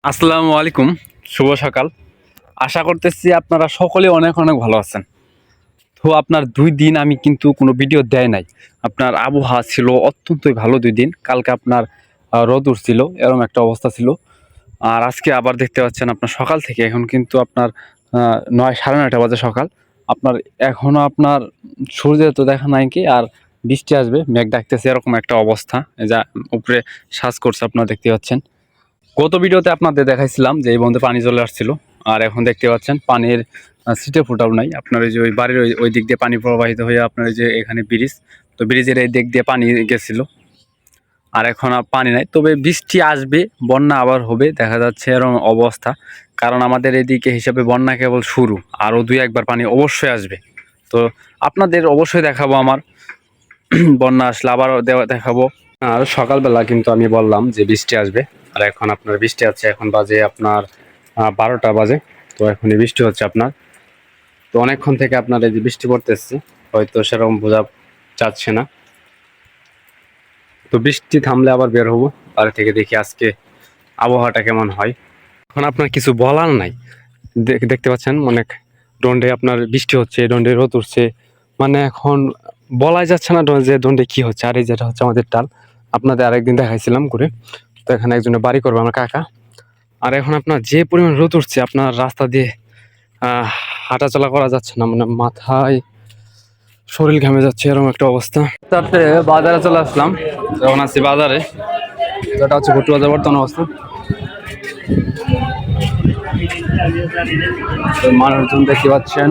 আসসালামু আলাইকুম, শুভ সকাল। আশা করতেছি আপনারা সকলে অনেক অনেক ভালো আছেন। তো আপনার ২ দিন আমি কিন্তু কোনো ভিডিও দেয় নাই। আপনার আবহাওয়া ছিল অত্যন্তই ভালো ২ দিন। কালকে আপনার রোদ উঠছিল, এরকম একটা অবস্থা ছিল। আর আজকে আবার দেখতে পাচ্ছেন আপনার সকাল থেকে এখন কিন্তু আপনার ৯ ৯:৩০ বাজে সকাল। আপনার এখনো আপনার সূর্যের তো দেখা নাই কি আর বৃষ্টি আসবে, মেঘ ডাকতেছে এরকম একটা অবস্থা। এই যা উপরে সাজ করছে আপনারা দেখতে পাচ্ছেন। গত ভিডিওতে আপনাদের দেখাইছিলাম যে এই বন্ধে পানি চলে আসছিল। আর এখন দেখতে পাচ্ছেন পানির ছিটে ফোঁটাও নাই। আপনার ওই যে ওই বাড়ির ওই দিক দিয়ে পানি প্রবাহিত হয়ে আপনার ওই যে এখানে ব্রিজ, তো ব্রিজের এই দিক দিয়ে পানি গেছিল। আর এখন আর পানি নাই। তবে বৃষ্টি আসবে, বন্যা আবার হবে দেখা যাচ্ছে এরকম অবস্থা। কারণ আমাদের এদিকে হিসাবে বন্যা কেবল শুরু। আরও ২-১ বার পানি অবশ্যই আসবে। তো আপনাদের অবশ্যই দেখাবো আমার বন্যা আসলে আবারও দেখাবো। আর সকালবেলা কিন্তু আমি বললাম যে বৃষ্টি আসবে। আর এখন আপনার বৃষ্টি আছে, এখন বাজে আপনার ১২টা বাজে। তো এখনই বৃষ্টি হচ্ছে আপনার। তো অনেকক্ষণ থেকে আপনার এই যে বৃষ্টি পড়তেছে, হয়তো সেরকম বোঝা যাচ্ছে না। তো বৃষ্টি থামলে আবার বের হবো বাড়ি থেকে, দেখি আজকে আবহাওয়াটা কেমন হয়। এখন আপনার কিছু বলার নাই। দেখতে পাচ্ছেন অনেক দণ্ডে আপনার বৃষ্টি হচ্ছে, দণ্ডে রোদ উঠছে। মানে এখন বলাই যাচ্ছে না যে দণ্ডে কি হচ্ছে। আর এই যেটা হচ্ছে আমাদের টাল, আপনাদের আরেকদিন দেখাইছিলাম করে। তো এখানে একজনের বাড়ি করবে আমার কাকা। আর এখন আপনার যে পরিমাণ রোদ উঠছে, আপনার রাস্তা দিয়ে হাঁটাচলা করা যাচ্ছে না, মানে মাথায় শরীর ঘামে যাচ্ছে এরকম একটা অবস্থা। তারপরে বাজারে চলে আসলাম, যখন আছি বাজারে, যেটা হচ্ছে ভুট্টু বাজার বর্তমান অবস্থা। তো মানুষজন দেখতে পাচ্ছেন